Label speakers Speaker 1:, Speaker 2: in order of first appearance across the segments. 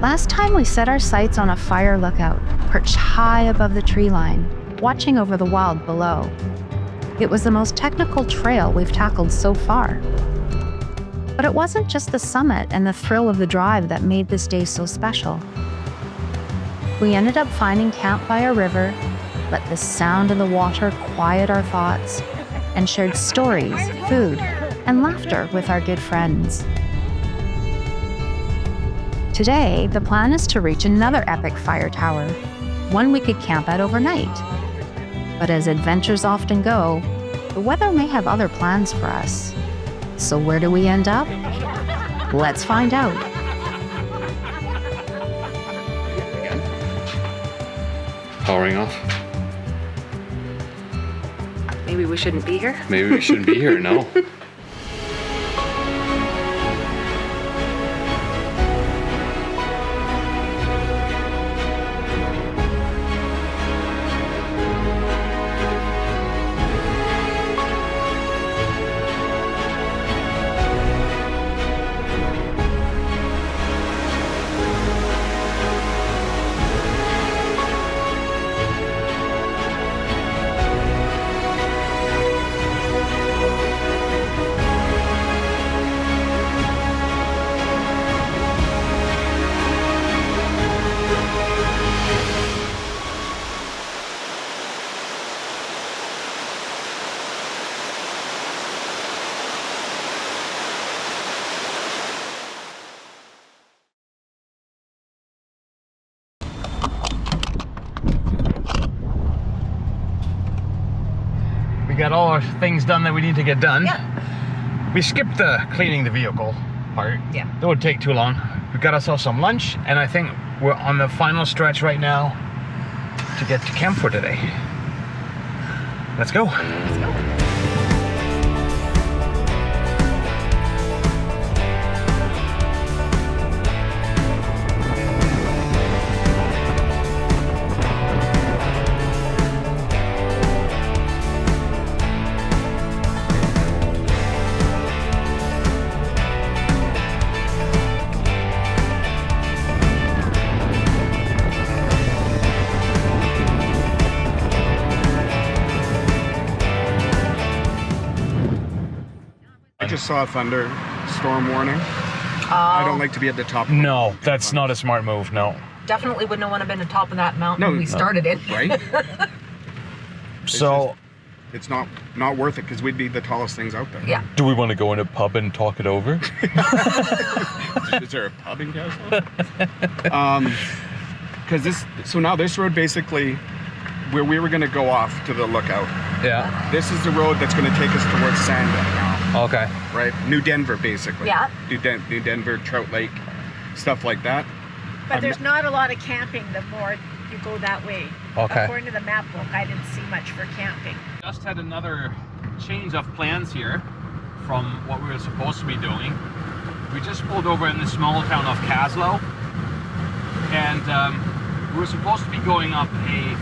Speaker 1: Last time we set our sights on a fire lookout, perched high above the tree line, watching over the wild below. It was the most technical trail we've tackled so far. But it wasn't just the summit and the thrill of the drive that made this day so special. We ended up finding camp by a river, let the sound of the water quiet our thoughts, and shared stories, food, and laughter with our good friends. Today, the plan is to reach another epic fire tower, one we could camp at overnight. But as adventures often go, the weather may have other plans for us. So where do we end up? Let's find out.
Speaker 2: Powering off.
Speaker 1: Maybe we shouldn't be here?
Speaker 2: Maybe we shouldn't be here, no.
Speaker 3: We got all our things done that we need to get done.
Speaker 4: Yeah.
Speaker 3: We skipped the cleaning the vehicle part.
Speaker 4: Yeah.
Speaker 3: That would take too long. We got ourselves some lunch, and I think we're on the final stretch right now to get to camp for today. Let's go.
Speaker 4: Let's go.
Speaker 5: I just saw a thunderstorm warning. I don't like to be at the top.
Speaker 3: No, that's not a smart move, no.
Speaker 4: Definitely wouldn't want to been on top of that mountain
Speaker 5: No,
Speaker 4: when we started it.
Speaker 5: Right?
Speaker 3: So,
Speaker 5: It's not worth it because we'd be the tallest things out there.
Speaker 4: Yeah.
Speaker 2: Do we want to go in a pub and talk it over?
Speaker 5: Is there a pub in Castle? Because now this road basically, where we were going to go off to the lookout,
Speaker 3: yeah.
Speaker 5: this is the road that's going to take us towards Sandon now.
Speaker 3: Okay.
Speaker 5: Right? New Denver, basically.
Speaker 4: Yeah.
Speaker 5: New Denver, Trout Lake, stuff like that.
Speaker 6: But there's not a lot of camping the more you go that way.
Speaker 3: Okay.
Speaker 6: According to the map book, I didn't see much for camping.
Speaker 3: Just had another change of plans here from what we were supposed to be doing. We just pulled over in the small town of Caslow, and we were supposed to be going up a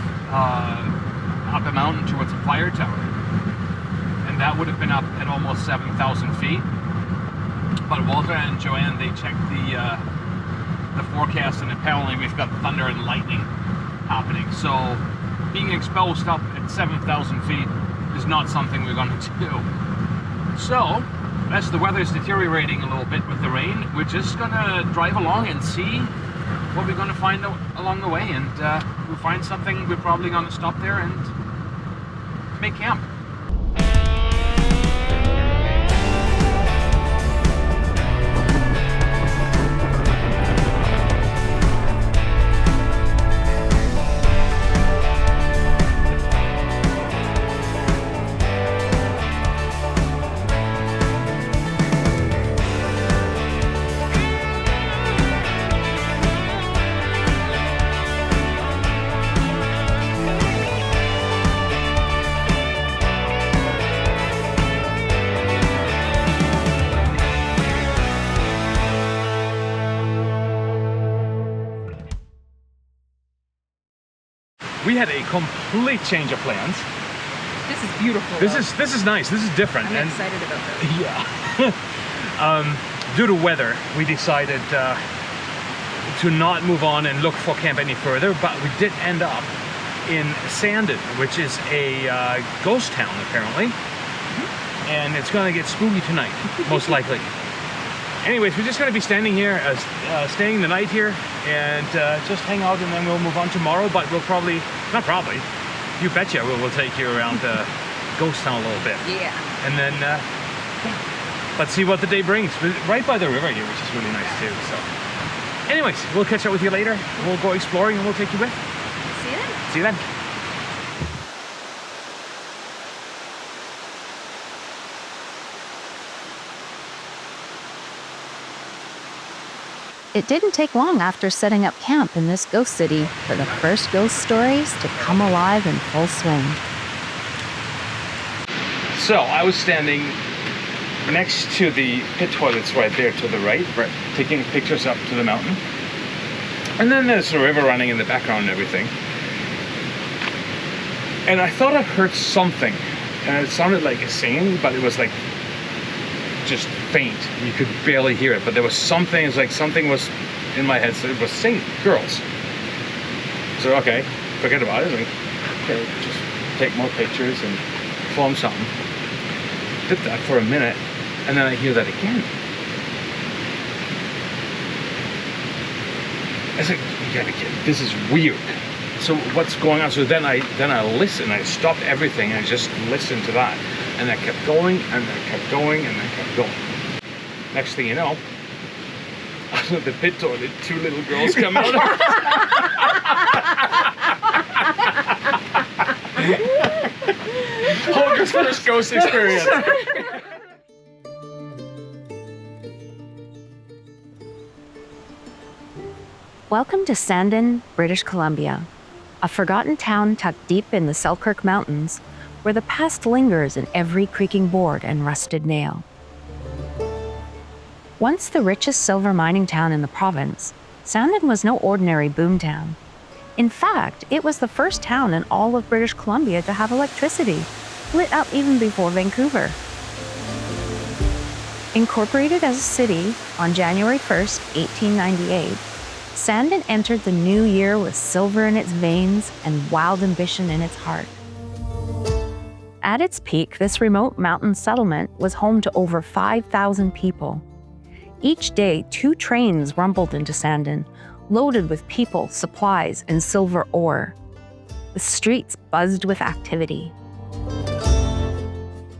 Speaker 3: mountain towards a fire tower, and that would have been up at almost 7,000 feet. But Walter and Joanne, they checked the forecast, and apparently we've got thunder and lightning happening. So being exposed up at 7,000 feet is not something we're going to do. So as the weather is deteriorating a little bit with the rain, we're just going to drive along and see what we're going to find along the way. And if we find something, we're probably going to stop there and make camp. We had a complete change of plans.
Speaker 4: This is beautiful.
Speaker 3: This is nice. This is different.
Speaker 4: I'm excited about this.
Speaker 3: Yeah. Due to weather, we decided to not move on and look for camp any further, but we did end up in Sandon, which is a ghost town apparently, and it's gonna get spooky tonight, most likely. Anyways, we're just gonna be standing here, staying the night here, and just hang out, and then we'll move on tomorrow. But we'll probably, not probably, you betcha, we'll take you around ghost town a little bit.
Speaker 4: Yeah.
Speaker 3: And then let's see what the day brings. We're right by the river here, which is really nice too. So, anyways, we'll catch up with you later. We'll go exploring, and we'll take you with.
Speaker 4: See you then.
Speaker 3: See you then.
Speaker 1: It didn't take long after setting up camp in this ghost city for the first ghost stories to come alive in full swing.
Speaker 3: So I was standing next to the pit toilets right there to the right, taking pictures up to the mountain. And then there's a river running in the background and everything. And I thought I heard something, and it sounded like a singing, but it was like just faint. You could barely hear it, but there was something. It's like something was in my head. So it was singing, girls. So okay, forget about it. Like, okay, just take more pictures and film something. Did that for a minute, and then I hear that again. I was like, you gotta be kidding. This is weird. So what's going on? So then I listened. I stopped everything and I just listened to that. And I kept going, and I kept going, and I kept going. Next thing you know, out of the pit toilet, 2 little girls come out. Holger's first ghost experience.
Speaker 1: Welcome to Sandon, British Columbia, a forgotten town tucked deep in the Selkirk Mountains, where the past lingers in every creaking board and rusted nail. Once the richest silver mining town in the province, Sandon was no ordinary boomtown. In fact, it was the first town in all of British Columbia to have electricity, lit up even before Vancouver. Incorporated as a city on January 1st, 1898, Sandon entered the new year with silver in its veins and wild ambition in its heart. At its peak, this remote mountain settlement was home to over 5,000 people. Each day, 2 trains rumbled into Sandon, loaded with people, supplies, and silver ore. The streets buzzed with activity.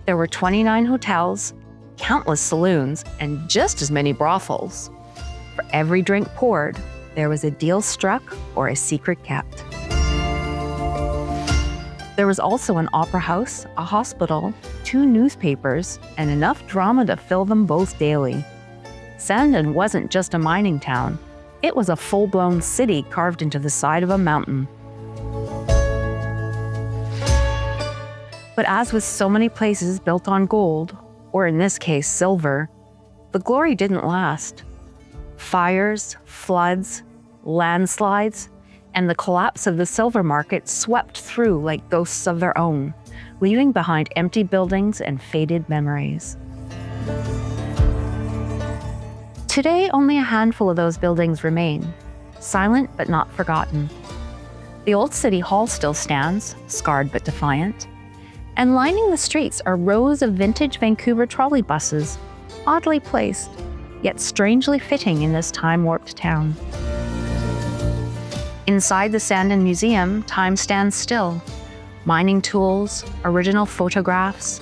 Speaker 1: There were 29 hotels, countless saloons, and just as many brothels. For every drink poured, there was a deal struck or a secret kept. There was also an opera house, a hospital, 2 newspapers, and enough drama to fill them both daily. Sandon wasn't just a mining town. It was a full-blown city carved into the side of a mountain. But as with so many places built on gold, or in this case silver, the glory didn't last. Fires, floods, landslides, and the collapse of the silver market swept through like ghosts of their own, leaving behind empty buildings and faded memories. Today, only a handful of those buildings remain, silent but not forgotten. The old city hall still stands, scarred but defiant, and lining the streets are rows of vintage Vancouver trolley buses, oddly placed, yet strangely fitting in this time-warped town. Inside the Sandon Museum, time stands still. Mining tools, original photographs,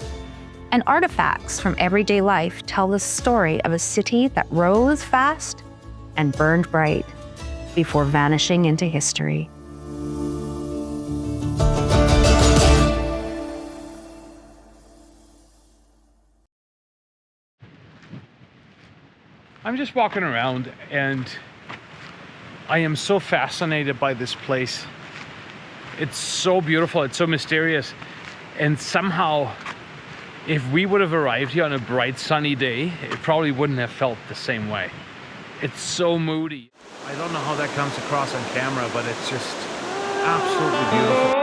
Speaker 1: and artifacts from everyday life tell the story of a city that rose fast and burned bright before vanishing into history.
Speaker 3: I'm just walking around and I am so fascinated by this place. It's so beautiful, it's so mysterious, and somehow if we would have arrived here on a bright sunny day, it probably wouldn't have felt the same way. It's so moody. I don't know how that comes across on camera, but it's just absolutely beautiful.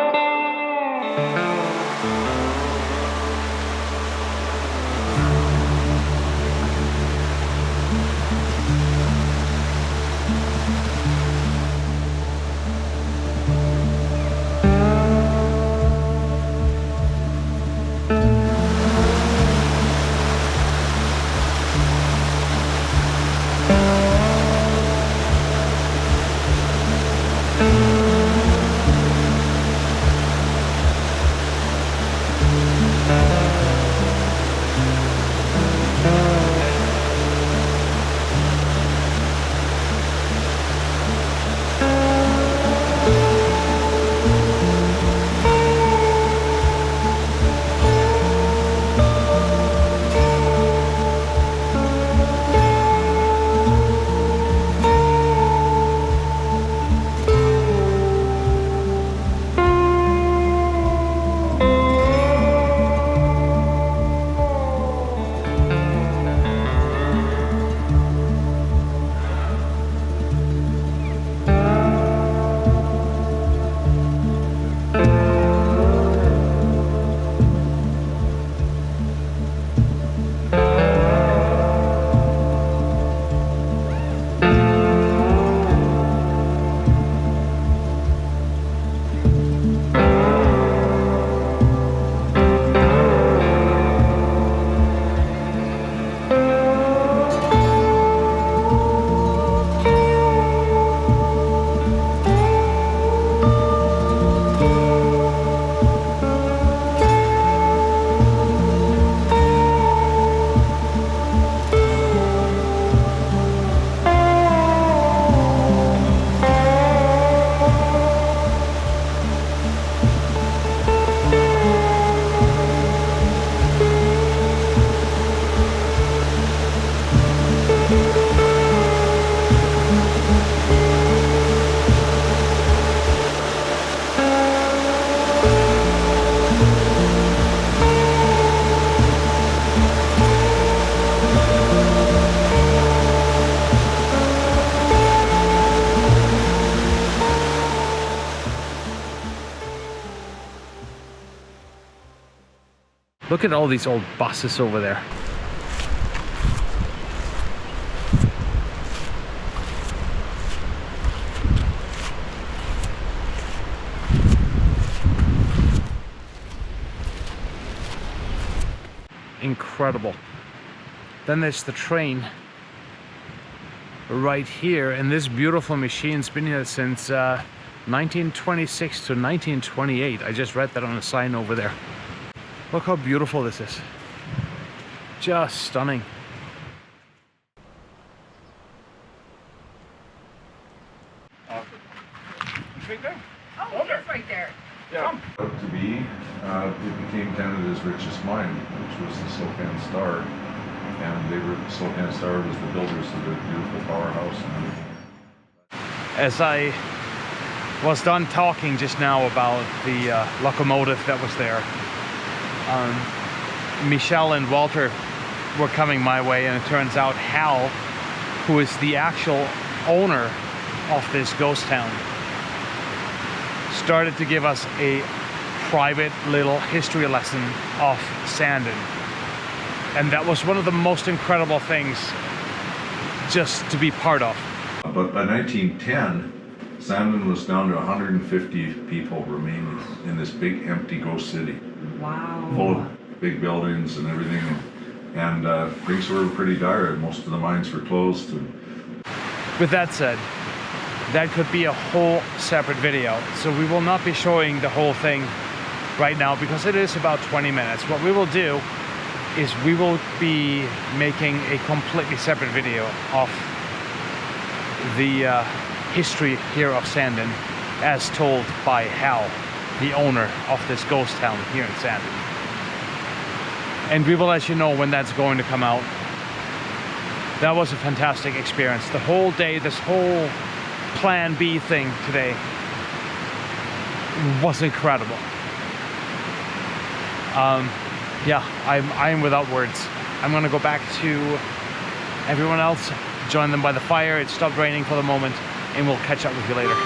Speaker 3: Look at all these old buses over there. Incredible. Then there's the train right here, and this beautiful machine's been here since 1926 to 1928. I just read that on a sign over there. Look how beautiful this is. Just stunning.
Speaker 5: Right there.
Speaker 4: Oh, it's right there.
Speaker 5: Yeah.
Speaker 7: Up to be, it became Canada's richest mine, which was the Slocan Star, and Slocan Star was the builders of the beautiful powerhouse and everything.
Speaker 3: As I was done talking just now about the locomotive that was there, Michelle and Walter were coming my way, and it turns out Hal, who is the actual owner of this ghost town, started to give us a private little history lesson of Sandon. And that was one of the most incredible things just to be part of.
Speaker 7: But by 1910, Sandon was down to 150 people remaining in this big empty ghost city.
Speaker 4: Wow.
Speaker 7: Full of big buildings and everything. And things were pretty dire. Most of the mines were closed.
Speaker 3: With that said, that could be a whole separate video. So we will not be showing the whole thing right now because it is about 20 minutes. What we will do is we will be making a completely separate video of the history here of Sandon as told by Hal, the owner of this ghost town here in Sandon. And we will let you know when that's going to come out. That was a fantastic experience. The whole day, this whole Plan B thing today was incredible. Yeah, I'm without words. I'm gonna go back to everyone else, join them by the fire. It stopped raining for the moment, and we'll catch up with you later.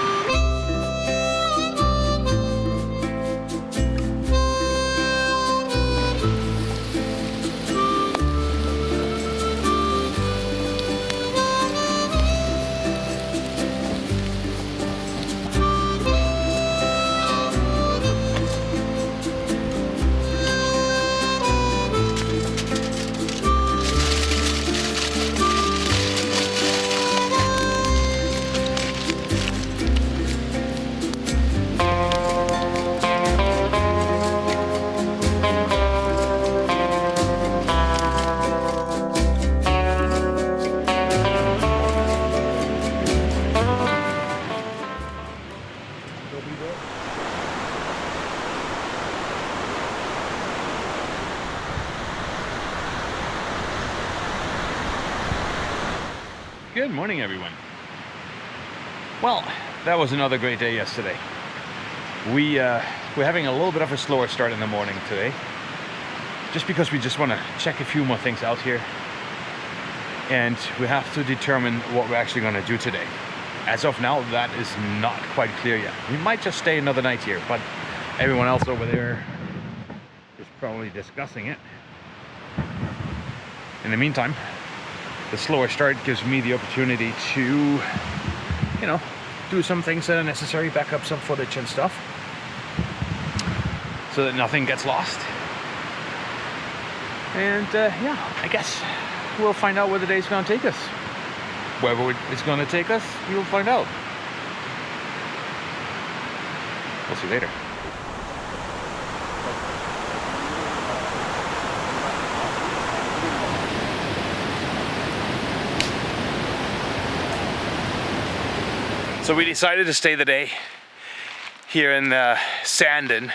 Speaker 3: Good morning, everyone. Well, that was another great day yesterday. We're having a little bit of a slower start in the morning today, just because we just want to check a few more things out here, and we have to determine what we're actually going to do today. As of now, that is not quite clear yet. We might just stay another night here, but everyone else over there is probably discussing it. In the meantime, the slower start gives me the opportunity to, you know, do some things that are necessary, back up some footage and stuff, so that nothing gets lost. And yeah, I guess we'll find out where the day's gonna take us. Wherever it's gonna take us, we'll find out. We'll see you later. So we decided to stay the day here in Sandon,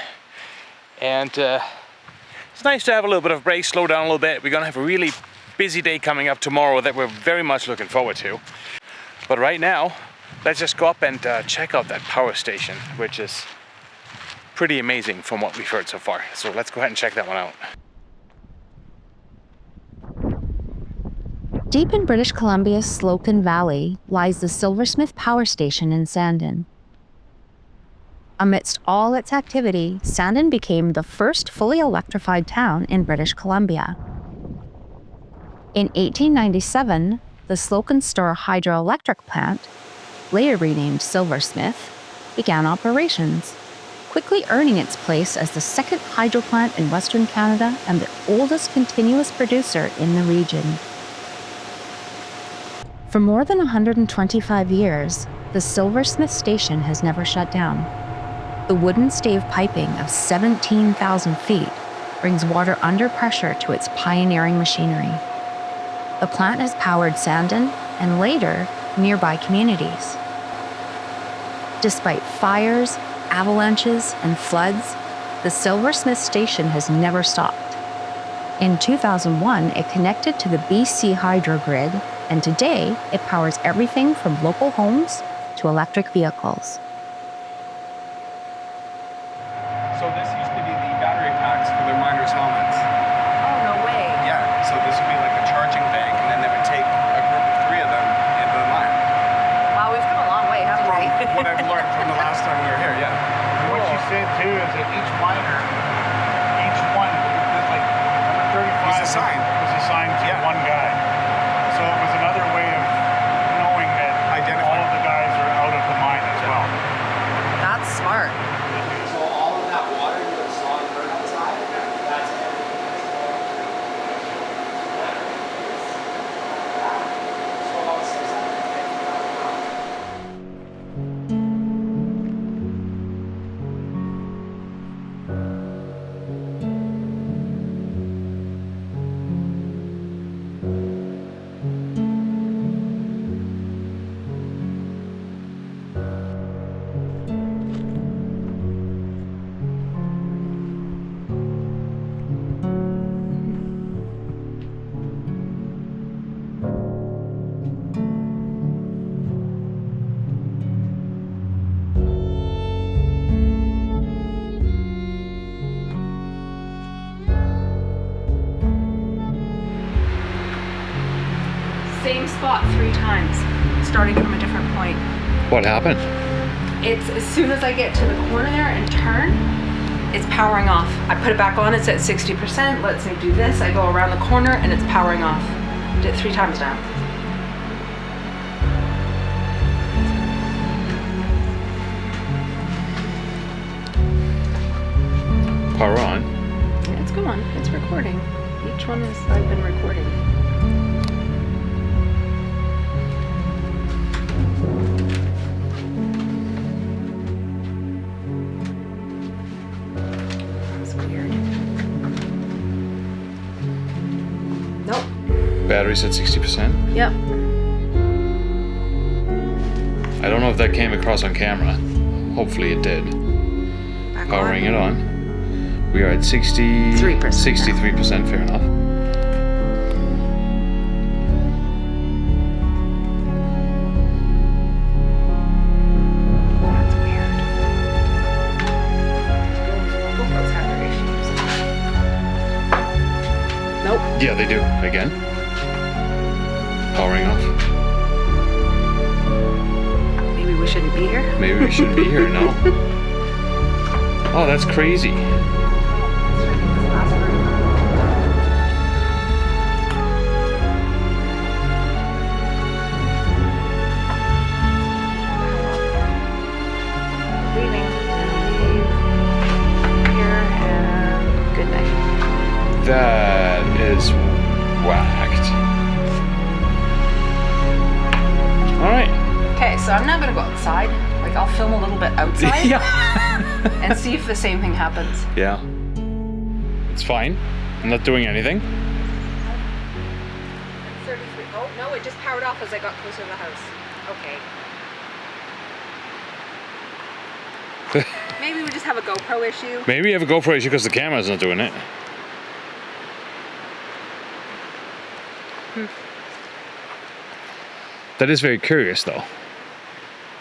Speaker 3: and it's nice to have a little bit of a break, slow down a little bit. We're gonna have a really busy day coming up tomorrow that we're very much looking forward to. But right now, let's just go up and check out that power station, which is pretty amazing from what we've heard so far. So let's go ahead and check that one out.
Speaker 1: Deep in British Columbia's Slocan Valley lies the Silversmith Power Station in Sandon. Amidst all its activity, Sandon became the first fully electrified town in British Columbia. In 1897, the Slocan hydroelectric plant, later renamed Silversmith, began operations, quickly earning its place as the second hydro plant in Western Canada and the oldest continuous producer in the region. For more than 125 years, the Silversmith station has never shut down. The wooden stave piping of 17,000 feet brings water under pressure to its pioneering machinery. The plant has powered Sandon and later nearby communities. Despite fires, avalanches, and floods, the Silversmith station has never stopped. In 2001, it connected to the BC Hydro grid, and today it powers everything from local homes to electric vehicles.
Speaker 5: So this used to be the battery packs for the miners' helmets.
Speaker 4: Oh, no way.
Speaker 5: Yeah, so this would be like a charging bank, and then they would take a group of 3 of them into the mine.
Speaker 4: Wow, we've come a long way, haven't we?
Speaker 5: What I've learned from the last time we were here, yeah.
Speaker 3: What she said too is that each miner, each one, there's like number 35
Speaker 5: He's assigned.
Speaker 3: was assigned to
Speaker 5: Yeah.
Speaker 3: one guy. So it was another way of knowing that all of the guys are out of the mine as well.
Speaker 4: That's smart.
Speaker 8: So all of that water you saw and heard outside, that's everything that's going through. So about 650,000 pounds.
Speaker 4: Same spot 3 times, starting from a different point.
Speaker 2: What happened?
Speaker 4: It's as soon as I get to the corner there and turn, it's powering off. I put it back on, it's at 60%. Let's say do this, I go around the corner and it's powering off. Did it 3 times now.
Speaker 2: Power on.
Speaker 4: Yeah, it's going, it's recording. Each one is, I've been recording. That's weird. Nope.
Speaker 2: Battery's at 60%.
Speaker 4: Yep.
Speaker 2: I don't know if that came across on camera. Hopefully it did.
Speaker 4: Back
Speaker 2: Powering
Speaker 4: on.
Speaker 2: it on. We are at 63%. 63%, fair enough.
Speaker 4: That's weird. GoPros have their issues. Nope.
Speaker 2: Yeah, they do. Again. Powering off.
Speaker 4: Maybe we shouldn't be here.
Speaker 2: Maybe we shouldn't be here now. Oh, that's crazy.
Speaker 4: Leaving. Leave here and good night.
Speaker 2: That is whacked. Alright.
Speaker 4: Okay, so I'm not gonna go outside. Like I'll film a little bit outside and see if the same thing happens.
Speaker 2: Yeah. It's fine. I'm not doing anything.
Speaker 4: 33. Oh no, it just powered off as I got closer to the house. Okay. Maybe we just have a GoPro issue.
Speaker 2: Maybe you have a GoPro issue because the camera's not doing it. That is very curious though.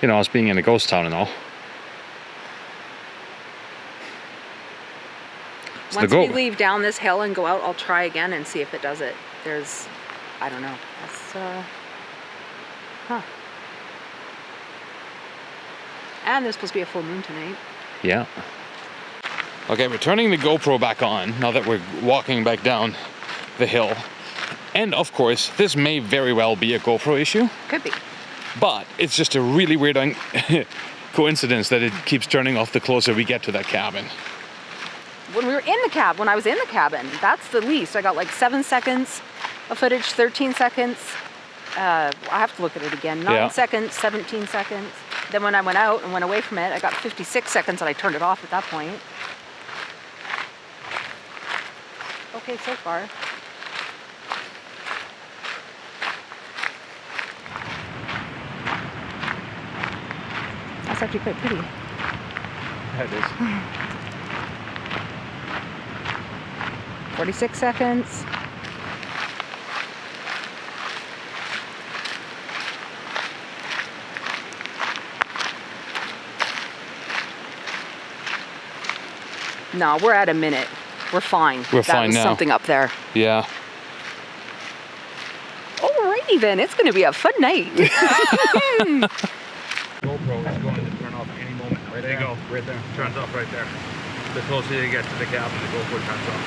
Speaker 2: You know, us being in a ghost town and all. So
Speaker 4: Once we leave down this hill and go out, I'll try again and see if it does it. There's, I don't know. That's, huh. And there's supposed to be a full moon tonight.
Speaker 2: Yeah. Okay, we're turning the GoPro back on now that we're walking back down the hill. And of course, this may very well be a GoPro issue.
Speaker 4: Could be.
Speaker 2: But it's just a really weird coincidence that it keeps turning off the closer we get to that cabin.
Speaker 4: When we were in the cab, when I was in the cabin, that's the least. I got like 7 seconds of footage, 13 seconds. I have to look at it again. 9 seconds, 17 seconds. Then when I went out and went away from it, I got 56 seconds and I turned it off at that point. Okay, so far. That's actually quite pretty.
Speaker 2: That is.
Speaker 4: 46 seconds. No, we're at a minute. We're fine.
Speaker 2: We're fine now.
Speaker 4: That was something up there.
Speaker 2: Yeah.
Speaker 4: Alrighty then, it's going to be a fun night.
Speaker 3: GoPro is going to turn off any moment. Right there you go. Right there. Turns off right there. The closer you get to the cabin, the GoPro turns off.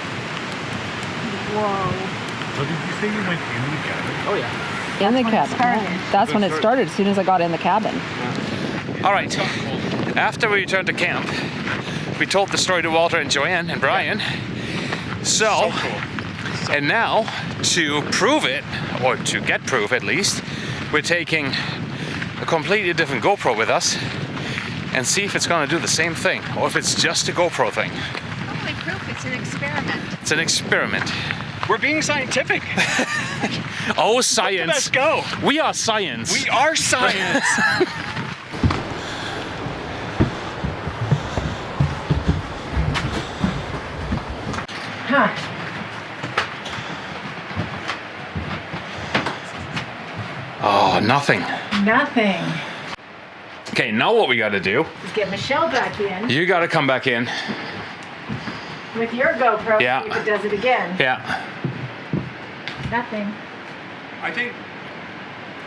Speaker 4: Whoa.
Speaker 3: So did you say you went in the cabin? Oh yeah.
Speaker 4: In the cabin. That's when it started, as soon as I got in the cabin.
Speaker 2: All right. After we returned to camp, we told the story to Walter and Joanne and Brian. So cool. And now, to prove it, or to get proof at least, we're taking a completely different GoPro with us and see if it's going to do the same thing, or if it's just a GoPro thing.
Speaker 6: Only proof it's an experiment.
Speaker 2: It's an experiment.
Speaker 5: We're being scientific.
Speaker 2: Oh, science.
Speaker 5: Let's go.
Speaker 2: We are science.
Speaker 5: We are science.
Speaker 6: Huh.
Speaker 2: Oh, nothing.
Speaker 6: Nothing.
Speaker 2: Okay, now what we got to do,
Speaker 6: Just get Michelle back in
Speaker 2: you got to come back in.
Speaker 6: with your GoPro.
Speaker 2: Yeah.
Speaker 6: See if it does it again.
Speaker 2: Yeah.
Speaker 6: Nothing.
Speaker 5: I think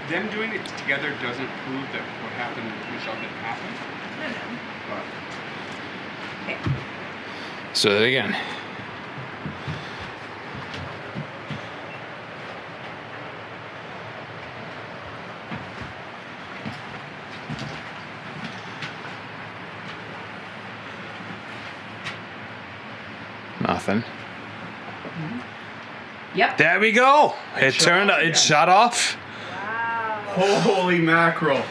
Speaker 5: them doing it together doesn't prove that what happened with Michelle didn't happen. But
Speaker 2: So that again. Nothing.
Speaker 4: Yep.
Speaker 2: There we go. It turned. It shut off.
Speaker 5: holy mackerel.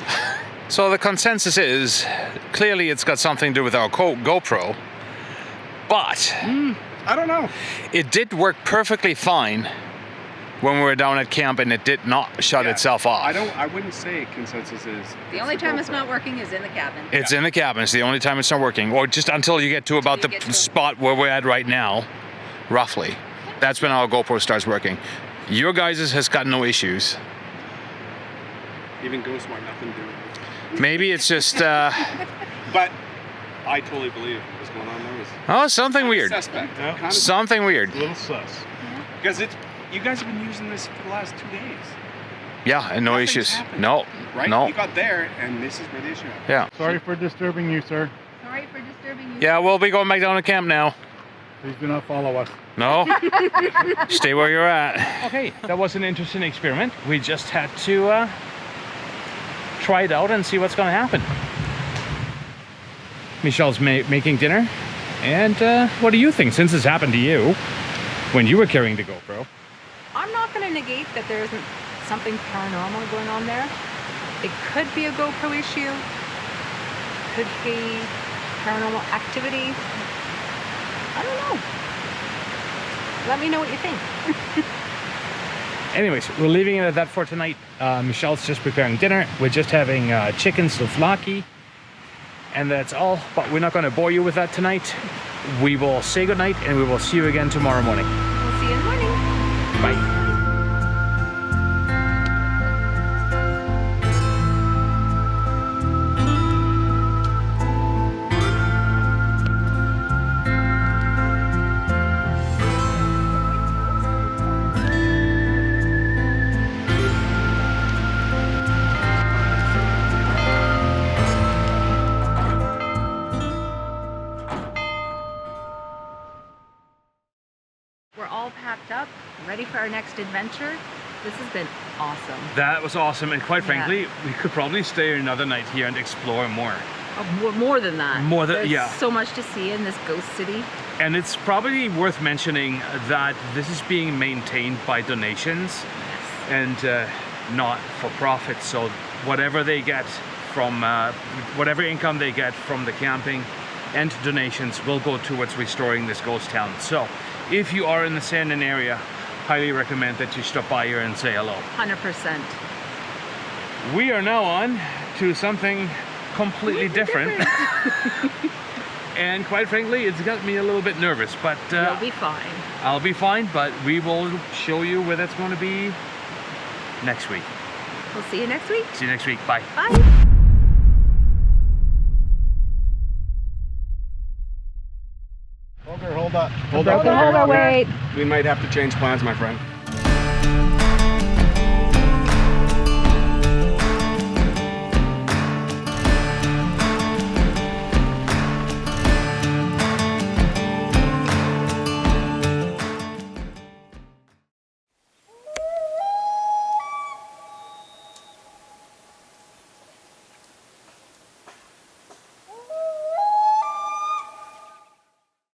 Speaker 2: So the consensus is clearly it's got something to do with our GoPro, but
Speaker 5: I don't know.
Speaker 2: it did work perfectly fine when we were down at camp, and it did not shut itself off.
Speaker 5: I wouldn't say consensus is.
Speaker 4: The only time it's not working is in the cabin.
Speaker 2: It's in the cabin. It's the only time it's not working, or just until you get to about the spot where we're at right now, roughly. That's when our GoPro starts working. Your guys's has got no issues.
Speaker 5: Even Ghost might nothing do with it.
Speaker 2: Maybe it's just
Speaker 5: But I totally believe what's going on there is
Speaker 2: something weird.
Speaker 5: suspect. Kind of,
Speaker 2: Something weird.
Speaker 5: a little sus. Because you guys have been using this for the last 2 days.
Speaker 2: Yeah, and no
Speaker 5: Nothing's
Speaker 2: issues.
Speaker 5: happened.
Speaker 2: No.
Speaker 5: Right?
Speaker 2: No.
Speaker 5: You got there, and this is where the issue happened.
Speaker 2: Yeah.
Speaker 9: Sorry for disturbing you, sir.
Speaker 6: Sorry for disturbing you.
Speaker 2: Yeah, we'll be going back down to camp now.
Speaker 9: Please do not follow us.
Speaker 2: No? Stay where you're at.
Speaker 3: Okay, that was an interesting experiment. We just had to try it out and see what's going to happen. Michelle's making dinner. And what do you think, since this happened to you when you were carrying the GoPro?
Speaker 4: I'm not going to negate that there isn't something paranormal going on there. It could be a GoPro issue. Could be paranormal activity. I don't know. Let me know what you think.
Speaker 3: Anyways, we're leaving it at that for tonight. Michelle's just preparing dinner. We're just having chicken souvlaki. And that's all. But we're not going to bore you with that tonight. We will say goodnight, and we will see you again tomorrow morning.
Speaker 4: We'll see you in the morning.
Speaker 3: Bye.
Speaker 4: for our next adventure. This has been awesome.
Speaker 3: That was awesome, and quite
Speaker 4: Yeah.
Speaker 3: frankly, we could probably stay another night here and explore more.
Speaker 4: More than that.
Speaker 3: More than-
Speaker 4: There's
Speaker 3: yeah.
Speaker 4: so much to see in this ghost city.
Speaker 3: And it's probably worth mentioning that this is being maintained by donations and not for profit. So whatever they get from, whatever income they get from the camping and donations will go towards restoring this ghost town. So if you are in the Sandon area, highly recommend that you stop by here and say hello.
Speaker 4: 100%.
Speaker 3: We are now on to something completely different. And quite frankly, it's got me a little bit nervous, but
Speaker 4: You'll be fine.
Speaker 3: I'll be fine, but we will show you where that's going to be next week.
Speaker 4: We'll see you next week.
Speaker 3: See you next week. Bye.
Speaker 4: Bye.
Speaker 9: Holger, hold up.
Speaker 5: Hold up.
Speaker 4: Hold on, wait.
Speaker 5: We might have to change plans, my friend.